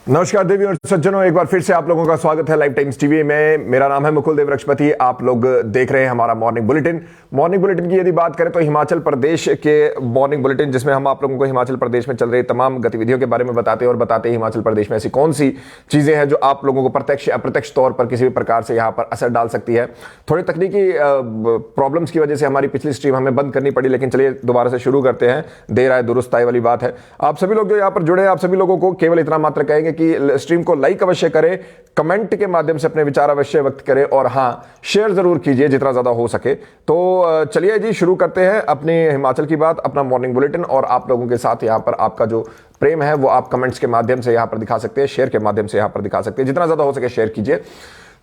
नमस्कार देवी और सज्जनों, एक बार फिर से आप लोगों का स्वागत है लाइव टाइम्स टीवी में। मेरा नाम है मुकुल देव रक्षपति। आप लोग देख रहे हैं हमारा मॉर्निंग बुलेटिन की यदि बात करें तो हिमाचल प्रदेश के मॉर्निंग बुलेटिन, जिसमें हम आप लोगों को हिमाचल प्रदेश में चल रही तमाम गतिविधियों के बारे में बताते हैं हिमाचल प्रदेश में ऐसी कौन सी चीजें हैं जो आप लोगों को प्रत्यक्ष या अप्रत्यक्ष तौर पर किसी भी प्रकार से यहाँ पर असर डाल सकती है। थोड़ी तकनीकी प्रॉब्लम्स की वजह से हमारी पिछली स्ट्रीम हमें बंद करनी पड़ी, लेकिन चलिए दोबारा से शुरू करते हैं। देर आए दुरुस्त आए वाली बात है। आप सभी लोग जो यहाँ पर जुड़े हैं, आप सभी लोगों को केवल इतना मात्र कहेंगे कि स्ट्रीम को लाइक अवश्य करें, कमेंट के माध्यम से अपने विचार अवश्य व्यक्त करें और हां, शेयर जरूर कीजिए जितना ज्यादा हो सके। तो चलिए जी, शुरू करते हैं अपने हिमाचल की बात, अपना मॉर्निंग बुलेटिन। और आप लोगों के साथ यहां पर आपका जो प्रेम है वो आप कमेंट्स के माध्यम से यहां पर दिखा सकते हैं, शेयर के माध्यम से यहां पर दिखा सकते हैं। जितना ज्यादा हो सके शेयर कीजिए।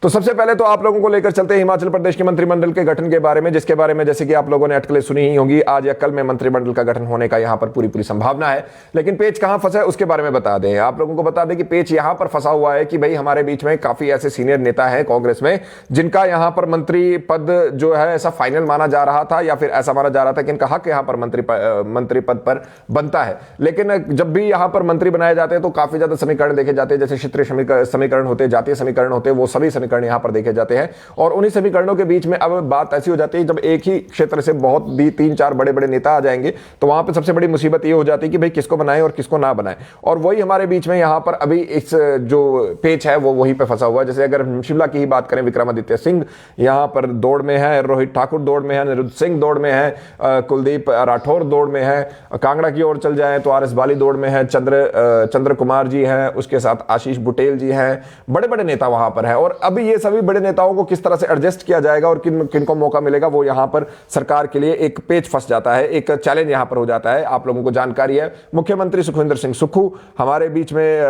तो सबसे पहले तो आप लोगों को लेकर चलते हैं हिमाचल प्रदेश के मंत्रिमंडल के गठन के बारे में, जिसके बारे में जैसे कि आप लोगों ने अटकलें सुनी ही होंगी। आज या कल में मंत्रिमंडल का गठन होने का यहां पर पूरी संभावना है, लेकिन पेच कहां फंसा है उसके बारे में बता दें। आप लोगों को बता दें कि पेच यहां पर फंसा हुआ है कि भाई हमारे बीच में काफी ऐसे सीनियर नेता हैं कांग्रेस में, जिनका यहां पर मंत्री पद जो है ऐसा फाइनल माना जा रहा था, या फिर ऐसा माना जा रहा था कि इनका हक यहां पर मंत्री पद पर बनता है। लेकिन जब भी यहां पर मंत्री बनाए जाते हैं तो काफी ज्यादा समीकरण देखे जाते हैं, जैसे क्षेत्रीय समीकरण होते हैं, जातीय समीकरण होते हैं, वो सभी समीकरण यहां पर देखे जाते हैं। और उन्हीं समीकरणों के बीच में अब बात ऐसी हो जाती है, जब एक ही क्षेत्र से बहुत भी 3-4 बड़े-बड़े नेता आ जाएंगे तो वहां पे सबसे बड़ी मुसीबत ये हो जाती है कि भाई किसको बनाएं और किसको ना बनाएं। और वही हमारे बीच में यहां पर अभी इस जो पेच है वो वहीं पे फंसा हुआ है। जैसे अगर शिमला की ही बात करें, विक्रमादित्य सिंह यहां पर दौड़ में है, रोहित ठाकुर दौड़ में है, अनिरुद्ध सिंह दौड़ में है, कुलदीप राठौर दौड़ में है। कांगड़ा की ओर चल जाए तो आर.एस. बाली दौड़ में है, चंद्र कुमार जी हैं, उसके साथ आशीष बुटेल जी हैं, बड़े-बड़े नेता वहां पर है। और अभी ये सभी बड़े नेताओं को किस तरह से एडजस्ट किया जाएगा और किनको मौका मिलेगा, वो यहां पर सरकार के लिए एक पेच फंस जाता है, एक चैलेंज यहां पर हो जाता है। आप लोगों को जानकारी है, मुख्यमंत्री सुखविंदर सिंह सुक्खू हमारे बीच में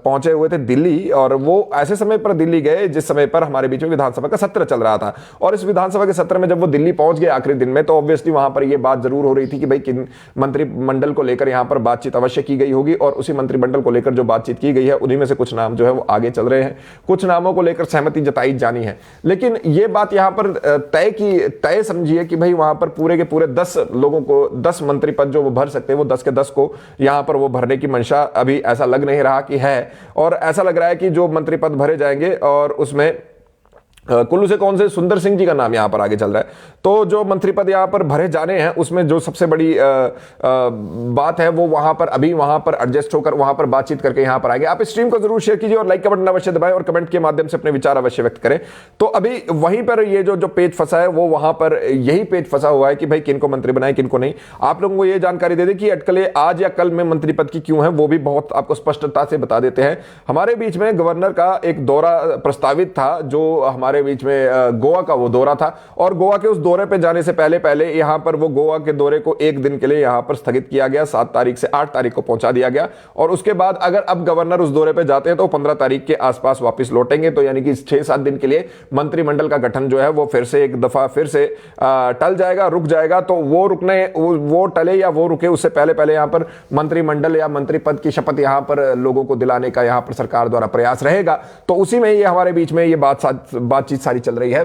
पहुंचे हुए थे दिल्ली, और वो ऐसे समय पर दिल्ली गए जिस समय पर हमारे बीच में विधानसभा का सत्र चल रहा था। और इस विधानसभा के सत्र में जब वो दिल्ली पहुंच गए आखिरी दिन में, तो ऑब्वियसली वहां पर यह बात जरूर हो रही थी कि भाई किन मंत्रिमंडल को लेकर यहां पर बातचीत अवश्य की गई होगी, और उसी मंत्रिमंडल को लेकर जो बातचीत की गई है उन्हीं में से कुछ नाम जो है वो आगे चल रहे हैं, कुछ नामों को लेकर सहमति जताई जानी है। लेकिन ये बात यहां पर तय समझिए कि भाई वहां पर पूरे के पूरे 10 लोगों को, 10 मंत्री पद जो वो भर सकते हैं, वो 10 के 10 को यहां पर वो भरने की मंशा अभी ऐसा लग नहीं रहा कि है। और ऐसा लग रहा है कि जो मंत्री पद भरे जाएंगे और उसमें कुल्लू से कौन से सुंदर सिंह जी का नाम यहां पर आगे चल रहा है, तो जो मंत्री पद यहां पर भरे जाने हैं उसमें जो सबसे बड़ी बात है वो वहां पर एडजस्ट होकर वहां पर बातचीत करके यहां पर आएंगे। आप इस स्ट्रीम को जरूर शेयर कीजिए और लाइक का बटन अवश्य दबाएं और कमेंट के माध्यम से अपने विचार अवश्य व्यक्त करें। तो अभी वहीं पर ये जो पेज फंसा है वो वहां पर यही पेज फंसा हुआ है कि भाई किनको मंत्री बनाए किनको नहीं। आप लोगों को यह जानकारी दे दें कि अटकलें आज या कल में मंत्री पद की क्यों है, वो भी बहुत आपको स्पष्टता से बता देते हैं। हमारे बीच में गवर्नर का एक दौरा प्रस्तावित था, जो हमारे बीच में गोवा का वो दौरा था, और गोवा के उस दौरे पे जाने से पहले यहां पर वो गोवा के दौरे को एक दिन के लिए यहां पर स्थगित किया गया, 7 तारीख से 8 तारीख को पहुंचा दिया गया। और उसके बाद अगर अब गवर्नर उस दौरे पे जाते हैं तो 15 तारीख के आसपास वापस लौटेंगे, तो यानी कि 6-7 दिन के लिए मंत्रिमंडल का गठन जो है वो फिर से एक दफा फिर से टल जाएगा, रुक जाएगा। तो वो टले या वो रुके उससे पहले यहां पर मंत्रिमंडल या मंत्री पद की शपथ यहां पर लोगों को दिलाने का यहां पर सरकार द्वारा प्रयास रहेगा। तो उसी में ये हमारे बीच में ये बातचीत सारी चल रही है।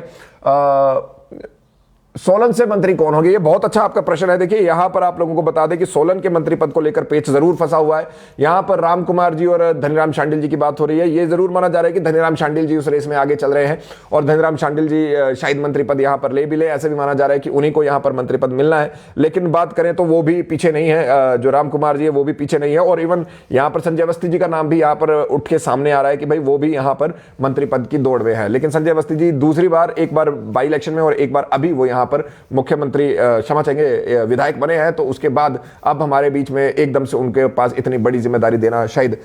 सोलन से मंत्री कौन होंगे, ये बहुत अच्छा आपका प्रश्न है। देखिए यहां पर आप लोगों को बता दें कि सोलन के मंत्री पद को लेकर पेच जरूर फंसा हुआ है। यहां पर राम कुमार जी और धनीराम शांडिल जी की बात हो रही है। ये जरूर माना जा रहा है कि धनीराम शांडिल जी उस रेस में आगे चल रहे हैं, और धनीराम शांडिल जी शायद मंत्री पद यहां पर ले भी ले, ऐसे भी माना जा रहा है कि उन्हीं को यहां पर मंत्री पद मिलना है। लेकिन बात करें तो वो भी पीछे नहीं है, जो राम कुमार जी है वो भी पीछे नहीं है। और इवन यहां पर संजय अवस्थी जी का नाम भी यहां पर उठ के सामने आ रहा है कि भाई वो भी यहां पर मंत्री पद की दौड़ में है। लेकिन संजय अवस्थी जी दूसरी बार, एक बार बाई इलेक्शन में और एक बार अभी वो यहां पर मुख्यमंत्री क्षमा चाहेंगे विधायक बने हैं, तो उसके बाद अब हमारे बीच में एकदम से उनके पास इतनी बड़ी जिम्मेदारी देना शायद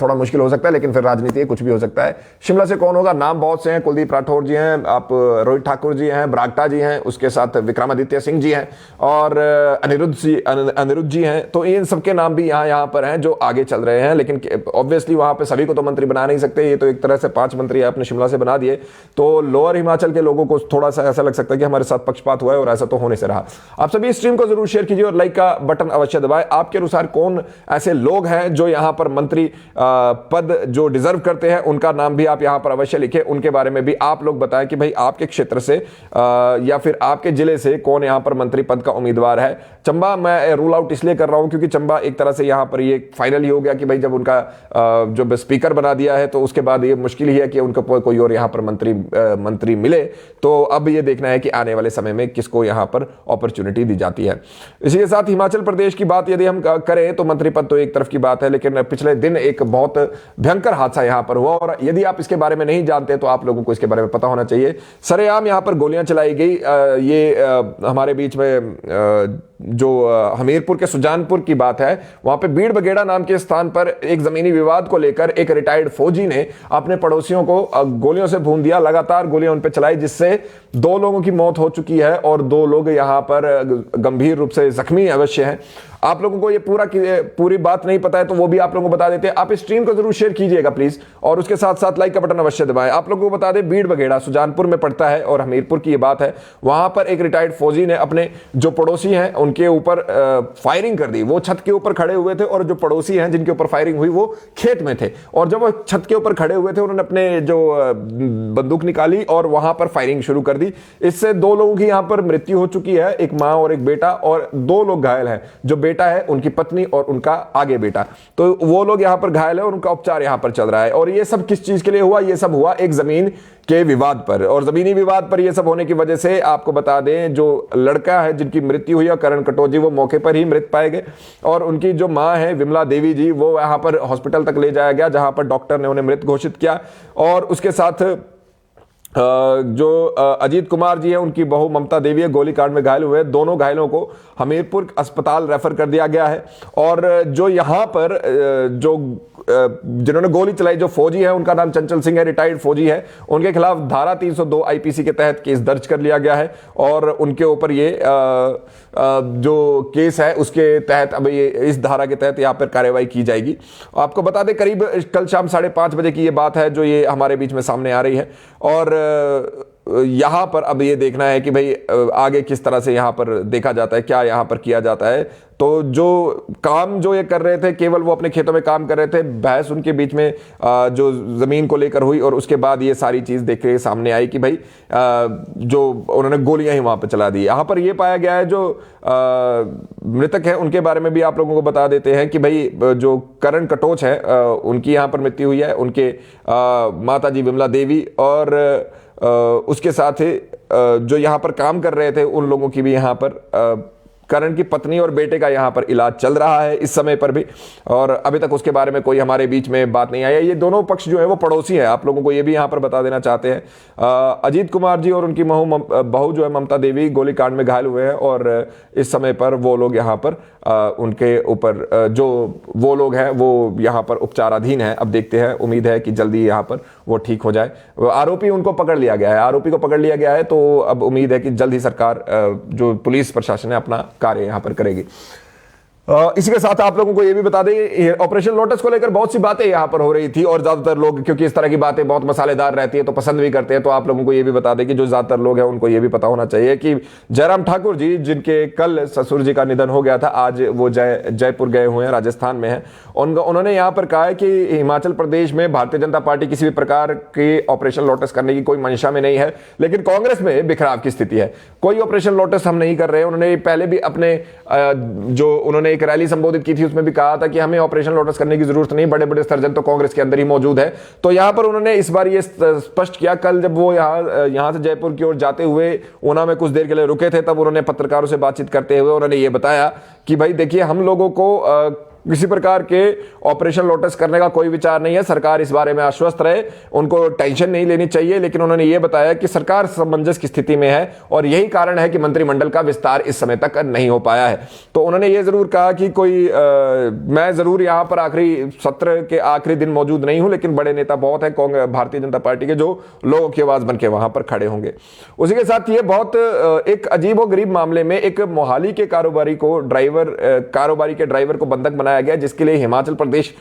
थोड़ा मुश्किल हो सकता है। लेकिन फिर राजनीति है, कुछ भी हो सकता है। शिमला से कौन होगा, नाम बहुत से हैं। कुलदीप राठौर जी हैं, आप रोहित ठाकुर जी हैं, बरागटा जी हैं, उसके साथ विक्रमादित्य सिंह जी हैं, और अनिरुद्ध जी हैं। तो इन सबके नाम भी यहाँ पर हैं जो आगे चल रहे हैं। लेकिन ऑब्वियसली वहां पर सभी को तो मंत्री बना नहीं सकते, ये तो एक तरह से 5 मंत्री आपने शिमला से बना दिए, तो लोअर हिमाचल के लोगों को थोड़ा सा ऐसा लग सकता है कि हमारे साथ पक्ष पक्षपात हुआ है और ऐसा तो होने से रहा। आप सभी स्ट्रीम को जरूर शेयर कीजिए और लाइक का बटन अवश्य दबाएं। आपके अनुसार कौन ऐसे लोग हैं जो यहां पर मंत्री पद जो डिजर्व करते हैं, उनका नाम भी आप यहां पर अवश्य लिखें। उनके बारे में भी आप लोग बताएं कि भाई आपके क्षेत्र से या फिर आपके जिले से कौन यहां पर मंत्री पद का उम्मीदवार है। चंबा मैं रूल आउट इसलिए कर रहा हूं क्योंकि चंबा एक तरह से यहां पर ये फाइनल ही हो गया कि भाई जब उनका जो स्पीकर बना दिया है तो उसके बाद ये मुश्किल ही है कि उनको कोई और यहां पर मंत्री मिले। तो अब ये देखना है कि आने वाले समय में किसको यहां पर अपॉर्चुनिटी दी जाती है। इसी के साथ हिमाचल प्रदेश की बात यदि हम करें तो मंत्री पद तो एक तरफ की बात है, लेकिन पिछले दिन एक बहुत भयंकर हादसा यहां पर हुआ और यदि आप इसके बारे में नहीं जानते तो आप लोगों को इसके बारे में पता होना चाहिए। सरेआम यहां पर गोलियां चलाई गई। ये हमारे बीच में जो हमीरपुर के सुजानपुर की बात है, वहां पे बीड़ बगेड़ा नाम के स्थान पर एक जमीनी विवाद को लेकर एक रिटायर्ड फौजी ने अपने पड़ोसियों को गोलियों से भून दिया। लगातार गोलियां उन पे चलाई जिससे 2 लोगों की मौत हो चुकी है और 2 लोग यहां पर गंभीर रूप से जख्मी अवश्य हैं। आप लोगों को ये पूरी बात नहीं पता है तो वो भी आप लोगों को बता देते हैं। आप इस स्ट्रीम को जरूर शेयर कीजिएगा प्लीज और उसके साथ साथ लाइक का बटन अवश्य दबाएं। आप लोगों को बता दें बीड़ बगेड़ा सुजानपुर में पड़ता है और हमीरपुर की ये बात है। वहां पर एक रिटायर्ड फौजी ने अपने जो पड़ोसी हैं उनके ऊपर फायरिंग कर दी। वो छत के ऊपर खड़े हुए थे और जो पड़ोसी हैं जिनके ऊपर फायरिंग हुई वो खेत में थे और जब वो छत के ऊपर खड़े हुए थे उन्होंने अपने जो बंदूक निकाली और वहां पर फायरिंग शुरू कर दी। इससे 2 लोगों की यहां पर मृत्यु हो चुकी है, एक मां और एक बेटा, और 2 लोग घायल हैं। जो बेटा है उनकी पत्नी और उनका आगे बेटा, तो वो लोग यहां पर घायल है और उनका उपचार यहां पर चल रहा है। और ये सब किस चीज के लिए हुआ? ये सब हुआ एक जमीन के विवाद पर, और जमीनी विवाद पर यह सब होने की वजह से आपको बता दें जो लड़का है जिनकी मृत्यु हुई है करण कटोजी, वो मौके पर ही मृत पाए गए और उनकी जो मां है विमला देवी जी, वो यहां पर हॉस्पिटल तक ले जाया गया जहां पर डॉक्टर ने उन्हें मृत घोषित किया। और उसके साथ जो अजीत कुमार जी है उनकी बहू ममता देवी है, गोलीकांड में घायल हुए। दोनों घायलों को हमीरपुर अस्पताल रेफर कर दिया गया है। और जो यहां पर जो जिन्होंने गोली चलाई जो फौजी है उनका नाम चंचल सिंह है, रिटायर्ड फौजी है। उनके खिलाफ धारा 302 आईपीसी के तहत केस दर्ज कर लिया गया है और उनके ऊपर ये जो केस है उसके तहत अब ये इस धारा के तहत यहाँ पर कार्रवाई की जाएगी। आपको बता दें करीब कल शाम 5:30 बजे की ये बात है जो ये हमारे बीच में सामने आ रही है। और यहां पर अब ये देखना है कि भाई आगे किस तरह से यहां पर देखा जाता है, क्या यहां पर किया जाता है। तो जो काम जो ये कर रहे थे केवल वो अपने खेतों में काम कर रहे थे, बहस उनके बीच में जो जमीन को लेकर हुई और उसके बाद ये सारी चीज देख के सामने आई कि भाई जो उन्होंने गोलियां ही वहां पर चला दी। यहां पर ये पाया गया है जो मृतक है उनके बारे में भी आप लोगों को बता देते हैं कि भाई जो करण कटोच है उनकी यहां पर मृत्यु हुई है, उनके माता जी विमला देवी और उसके साथ ही जो यहां पर काम कर रहे थे उन लोगों की भी यहां पर करण की पत्नी और बेटे का यहां पर इलाज चल रहा है इस समय पर भी, और अभी तक उसके बारे में कोई हमारे बीच में बात नहीं आई है। ये दोनों पक्ष जो है वो पड़ोसी है, आप लोगों को ये भी यहां पर बता देना चाहते हैं। अजीत कुमार जी और उनकी बहू जो है ममता देवी गोलीकांड में घायल हुए हैं और इस समय पर वो लोग यहां पर उनके ऊपर जो वो लोग हैं वो यहां पर उपचाराधीन है। अब देखते हैं, उम्मीद है कि जल्दी यहां पर वो ठीक हो जाए। आरोपी उनको पकड़ लिया गया है, आरोपी को पकड़ लिया गया है, तो अब उम्मीद है कि जल्द ही सरकार जो पुलिस प्रशासन है अपना कार्य यहां पर करेगी। इसी के साथ आप लोगों को यह भी बता दें ऑपरेशन लोटस को लेकर बहुत सी बातें यहां पर हो रही थी और ज्यादातर लोग क्योंकि इस तरह की बातें बहुत मसालेदार रहती है तो पसंद भी करते हैं। तो आप लोगों को यह भी बता दें कि जो ज्यादातर लोग हैं उनको यह भी पता होना चाहिए कि जयराम ठाकुर जी जिनके कल ससुर जी का निधन हो गया था, आज वो जयपुर गए हुए हैं, राजस्थान में है। उन्होंने यहां पर कहा है कि हिमाचल प्रदेश में भारतीय जनता पार्टी किसी भी प्रकार के ऑपरेशन लोटस करने की कोई मंशा में नहीं है, लेकिन कांग्रेस में बिखराव की स्थिति है। कोई ऑपरेशन लोटस हम नहीं कर रहे हैं। उन्होंने पहले भी अपने जो उन्होंने एक रैली संबोधित की थी उसमें भी कहा था कि हमें ऑपरेशन लोटस करने की जरूरत नहीं, बड़े बड़े सर्जन तो कांग्रेस के अंदर ही मौजूद है। तो यहां पर उन्होंने इस बार ये स्पष्ट किया, कल जब वो यहां से जयपुर की ओर जाते हुए ऊना में कुछ देर के लिए रुके थे तब उन्होंने पत्रकारों से बातचीत करते हुए उन्होंने ये बताया कि भाई देखिए हम लोगों को किसी प्रकार के ऑपरेशन लोटस करने का कोई विचार नहीं है, सरकार इस बारे में आश्वस्त रहे, उनको टेंशन नहीं लेनी चाहिए। लेकिन उन्होंने ये बताया कि सरकार समंजस की स्थिति में है और यही कारण है कि मंत्रिमंडल का विस्तार इस समय तक नहीं हो पाया है। तो उन्होंने ये जरूर कहा कि मैं जरूर यहां पर आखिरी सत्र के आखिरी दिन मौजूद नहीं हूं, लेकिन बड़े नेता बहुत है भारतीय जनता पार्टी के जो लोगों की आवाज बन के वहां पर खड़े होंगे। उसी के साथ ये बहुत एक अजीब और गरीब मामले में एक मोहाली के कारोबारी के ड्राइवर को बंधक बनाया बनाया गया, जिसके लिए हिमाचल प्रदेश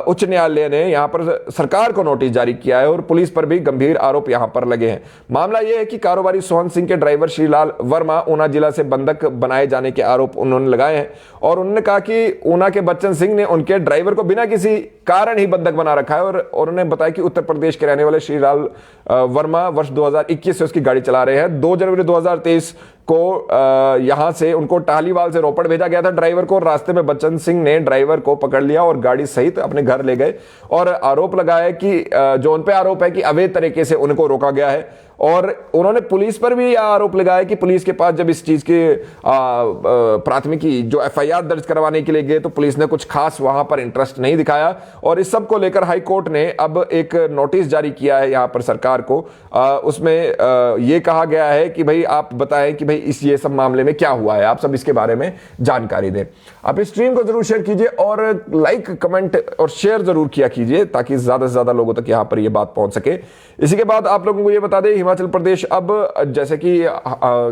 उच्च न्यायालय ने यहां पर सरकार को नोटिस जारी किया है और पुलिस पर भी गंभीर आरोप यहां पर लगे हैं। मामला यह है कि कारोबारी सोहन सिंह के ड्राइवर श्रीलाल वर्मा ऊना जिला से बंधक बनाए जाने के आरोप उन्होंने लगाए हैं और उन्होंने कहा कि ऊना के बच्चन सिंह ने उनके ड्राइवर को बिना किसी कारण ही बंधक बना रखा है और उन्होंने बताया कि उत्तर प्रदेश के रहने वाले श्रीलाल वर्मा वर्ष 2021 से उसकी गाड़ी चला रहे हैं। 2 जनवरी 2023 को यहां से उनको टाहलीवाल से रोपड़ भेजा गया था ड्राइवर को। रास्ते में बच्चन सिंह ने ड्राइवर को पकड़ लिया और गाड़ी सहित अपने घर ले गए और आरोप लगाया कि जो उन पे आरोप है कि अवैध तरीके से उनको रोका गया है। और उन्होंने पुलिस पर भी यह आरोप लगाया कि पुलिस के पास जब इस चीज की प्राथमिकी जो एफआईआर दर्ज करवाने के लिए गए तो पुलिस ने कुछ खास वहां पर इंटरेस्ट नहीं दिखाया और इस सब को लेकर हाई कोर्ट ने अब एक नोटिस जारी किया है यहां पर सरकार को। उसमें यह कहा गया है कि भाई आप बताएं कि भाई इस ये सब मामले में क्या हुआ है, आप सब इसके बारे में जानकारी दें। आप इस स्ट्रीम को जरूर शेयर कीजिए और लाइक कमेंट और शेयर जरूर किया कीजिए ताकि ज्यादा से ज्यादा लोगों तक यहां पर यह बात पहुंच सके। इसी के बाद आप लोगों को यह बता दें, हिमाचल प्रदेश अब जैसे कि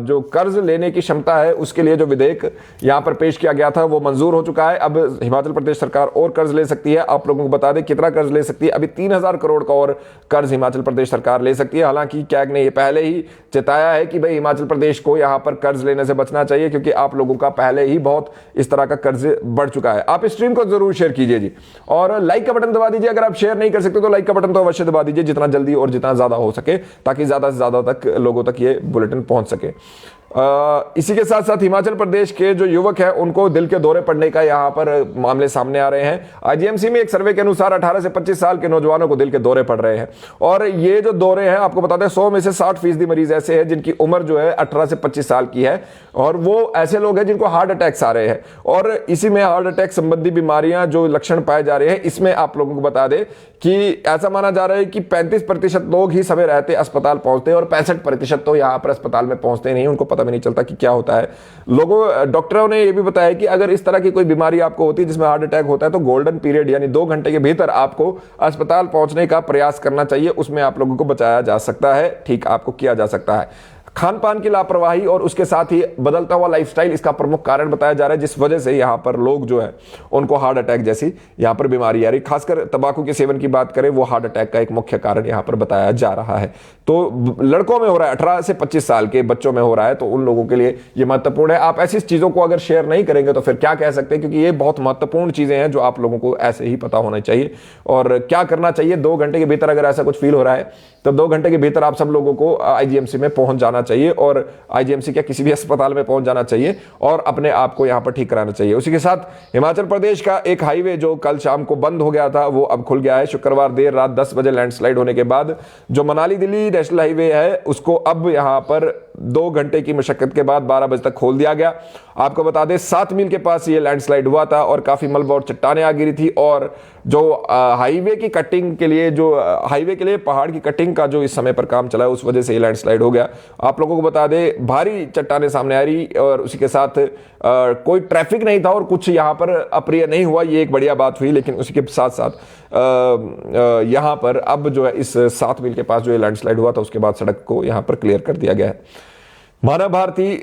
जो कर्ज लेने की क्षमता है उसके लिए जो विधेयक यहां पर पेश किया गया था वो मंजूर हो चुका है। अब हिमाचल प्रदेश सरकार और कर्ज ले सकती है। आप लोगों को बता दें कितना कर्ज ले सकती है। अभी 3000 करोड़ का और कर्ज हिमाचल प्रदेश सरकार ले सकती है। हालांकि कैग ने यह पहले ही चेताया है कि भाई हिमाचल प्रदेश को यहां पर कर्ज लेने से बचना चाहिए क्योंकि आप लोगों का पहले ही बहुत इस तरह का कर्ज बढ़ चुका है। आप इस स्ट्रीम को जरूर शेयर कीजिए जी और लाइक का बटन दबा दीजिए। अगर आप शेयर नहीं कर सकते तो लाइक का बटन तो अवश्य दबा दीजिए जितना जल्दी और जितना ज्यादा हो सके ताकि ज्यादा से ज्यादा तक लोगों तक ये बुलेटिन पहुंच सके। इसी के साथ साथ हिमाचल प्रदेश के जो युवक हैं उनको दिल के दौरे पड़ने का यहां पर मामले सामने आ रहे हैं। आईजीएमसी में एक सर्वे के अनुसार 18 से 25 साल के नौजवानों को दिल के दौरे पड़ रहे हैं और ये जो दौरे हैं आपको बताते हैं 100 में से 60% मरीज ऐसे हैं जिनकी उम्र जो है 18 से 25 साल की है और वो ऐसे लोग हैं जिनको हार्ट अटैक्स आ रहे हैं और इसी में हार्ट अटैक संबंधी बीमारियां जो लक्षण पाए जा रहे हैं इसमें आप लोगों को बता दें कि ऐसा माना जा रहा है कि 35% लोग ही समय रहते अस्पताल पहुंचते हैं और 65% तो यहां पर अस्पताल में पहुंचते नहीं, उनको पता भी नहीं चलता कि क्या होता है। लोगों डॉक्टरों ने यह भी बताया कि अगर इस तरह की कोई बीमारी आपको होती है जिसमें हार्ट अटैक होता है तो गोल्डन पीरियड यानी 2 घंटे के भीतर आपको अस्पताल पहुंचने का प्रयास करना चाहिए, उसमें आप लोगों को बचाया जा सकता है, ठीक आपको किया जा सकता है। खान पान की लापरवाही और उसके साथ ही बदलता हुआ लाइफस्टाइल इसका प्रमुख कारण बताया जा रहा है जिस वजह से यहां पर लोग जो है उनको हार्ट अटैक जैसी यहां पर बीमारी आ रही। खासकर तंबाकू के सेवन की बात करें वो हार्ट अटैक का एक मुख्य कारण यहां पर बताया जा रहा है। तो लड़कों में हो रहा है, 18 से 25 साल के बच्चों में हो रहा है, तो उन लोगों के लिए ये महत्वपूर्ण है। आप ऐसी चीजों को अगर शेयर नहीं करेंगे तो फिर क्या कह सकते हैं, क्योंकि ये बहुत महत्वपूर्ण चीजें हैं जो आप लोगों को ऐसे ही पता होना चाहिए। और क्या करना चाहिए, 2 घंटे के भीतर अगर ऐसा कुछ फील हो रहा है तो 2 घंटे के भीतर आप सब लोगों को आईजीएमसी में पहुंच जाना चाहिए और आईजीएमसी क्या किसी भी अस्पताल में पहुंच जाना चाहिए और अपने आप को यहां पर ठीक कराना चाहिए। उसी के साथ हिमाचल प्रदेश का एक हाईवे जो कल शाम को बंद हो गया था वो अब खुल गया है। शुक्रवार देर रात 10 बजे लैंडस्लाइड होने के बाद जो मनाली दिल्ली नेशनल हाईवे है उसको अब यहां पर 2 घंटे की मशक्कत के बाद 12 बजे तक खोल दिया गया। आपको बता दें 7 मील के पास ये लैंडस्लाइड हुआ था और काफी मलबा और चट्टानें आ गिरी थी और जो हाईवे की कटिंग के लिए जो हाईवे के लिए पहाड़ की कटिंग का जो इस समय पर काम चला है उस वजह से ये लैंडस्लाइड हो गया। आप लोगों को बता दें भारी चट्टानें सामने आ रही और उसी के साथ कोई ट्रैफिक नहीं था और कुछ यहां पर अप्रिय नहीं हुआ, ये एक बढ़िया बात हुई। लेकिन उसी के साथ साथ यहां पर अब जो है इस 7 मील के पास जो ये लैंडस्लाइड हुआ था उसके बाद सड़क को यहां पर क्लियर कर दिया गया है। मानव भारती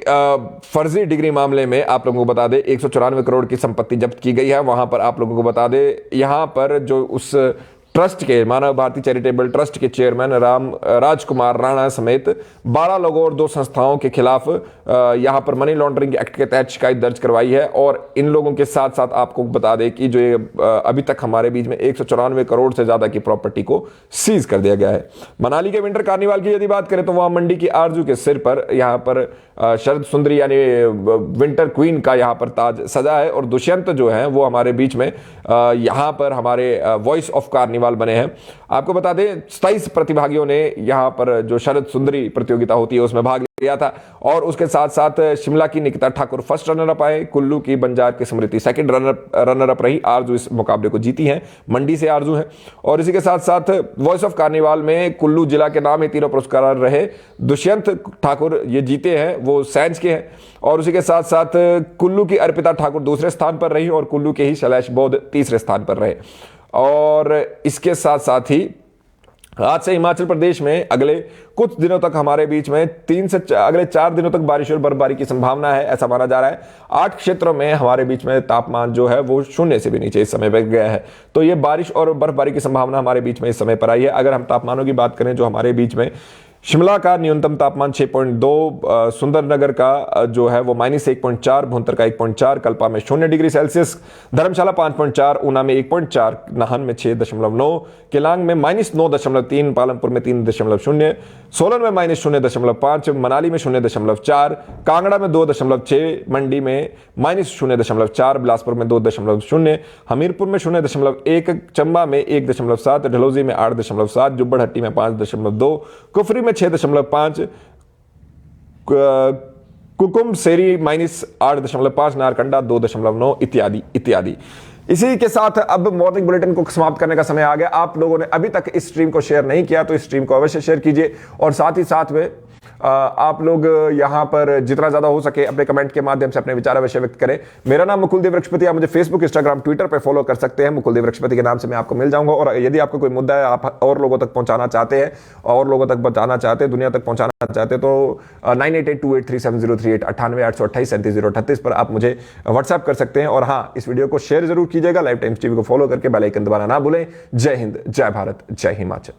फर्जी डिग्री मामले में आप लोगों को बता दें 194 करोड़ की संपत्ति जब्त की गई है। वहां पर आप लोगों को बता दें यहां पर जो उस ट्रस्ट के मानव भारती चैरिटेबल ट्रस्ट के चेयरमैन राजकुमार राणा समेत 12 लोगों और 2 संस्थाओं के खिलाफ यहां पर मनी लॉन्ड्रिंग एक्ट के तहत शिकायत दर्ज करवाई है। और इन लोगों के साथ साथ आपको बता दें कि जो ये अभी तक हमारे बीच में 194 करोड़ से ज्यादा की प्रॉपर्टी को सीज कर दिया गया है। मनाली के विंटर कार्निवाल की यदि बात करें तो वहां मंडी की आरजू के सिर पर यहां पर शरद सुंदरी यानी विंटर क्वीन का यहां पर ताज सजा है और दुष्यंत जो है वो हमारे बीच में यहां पर हमारे वॉइस ऑफ कार्निवाल बने हैं। आपको बता दें 27 प्रतिभागियों ने यहां पर जो शरद सुंदरी प्रतियोगिता होती है उसमें भाग लिया था और उसके साथ साथ शिमला की Nikita Thakur first runner up आए, कुल्लू की बंजार की स्मृति सेकंड रनर अप रही। आरजू इस मुकाबले को जीती हैं, मंडी से आरजू हैं। और इसी के साथ साथ वॉइस ऑफ कार्निवाल में कुल्लू जिला के नाम ही तीनों पुरस्कार रहे। दुष्यंत ठाकुर ये जीते हैं, वो सैंज के हैं। और उसी के साथ साथ कुल्लू की अर्पिता ठाकुर दूसरे स्थान पर रही और कुल्लू के ही शैलेश बौद्ध तीसरे स्थान पर रहे। और इसके साथ साथ ही आज से हिमाचल प्रदेश में अगले कुछ दिनों तक हमारे बीच में अगले 4 दिनों तक बारिश और बर्फबारी की संभावना है, ऐसा माना जा रहा है। 8 क्षेत्रों में हमारे बीच में तापमान जो है वो 0 से भी नीचे इस समय पर गया है। तो ये बारिश और बर्फबारी की संभावना हमारे बीच में इस समय पर आई है। अगर हम तापमानों की बात करें, जो हमारे बीच में शिमला का न्यूनतम तापमान 6.2, सुंदरनगर का जो है वो -1.4, भुंतर का 1.4, कल्पा में 0 डिग्री सेल्सियस, धर्मशाला 5.4, ऊना में 1.4, नाहन में 6.9, केलांग में -9.3, पालमपुर में 3.0, सोलन में -0.5, मनाली में 0.4, कांगड़ा में 2.6, मंडी में -0.4, बिलासपुर में 2.0, हमीरपुर में 0.1, चंबा में 1.7, डलहौजी में 8.7, जुब्बड़हट्टी में 5.2, कुफरी में 6.5, कुकुम सेरी -8.5, नारकंडा 2.9, इत्यादि इत्यादि। इसी के साथ अब मॉर्निंग बुलेटिन को समाप्त करने का समय आ गया। आप लोगों ने अभी तक इस स्ट्रीम को शेयर नहीं किया तो इस स्ट्रीम को अवश्य शेयर कीजिए, और साथ ही साथ में आप लोग यहां पर जितना ज्यादा हो सके अपने कमेंट के माध्यम से अपने विचार अवश्य व्यक्त करें। मेरा नाम मुकुलदेव वृक्षपति, आप मुझे फेसबुक, इंस्टाग्राम, ट्विटर पर फॉलो कर सकते हैं। मुकुलदेव वृक्षपति के नाम से मैं आपको मिल जाऊंगा। और यदि आपको कोई मुद्दा है, आप और लोगों तक पहुंचाना चाहते हैं, और लोगों तक बताना चाहते हैं, दुनिया तक पहुंचाना चाहते हैं, तो 9882837038 9882837038 पर आप मुझे व्हाट्सएप कर सकते हैं। और हाँ, इस वीडियो को शेयर जरूर कीजिएगा। लाइव टाइम्स टीवी को फॉलो करके बेल आइकन दबाना ना भूलें। जय हिंद, जय भारत, जय हिमाचल।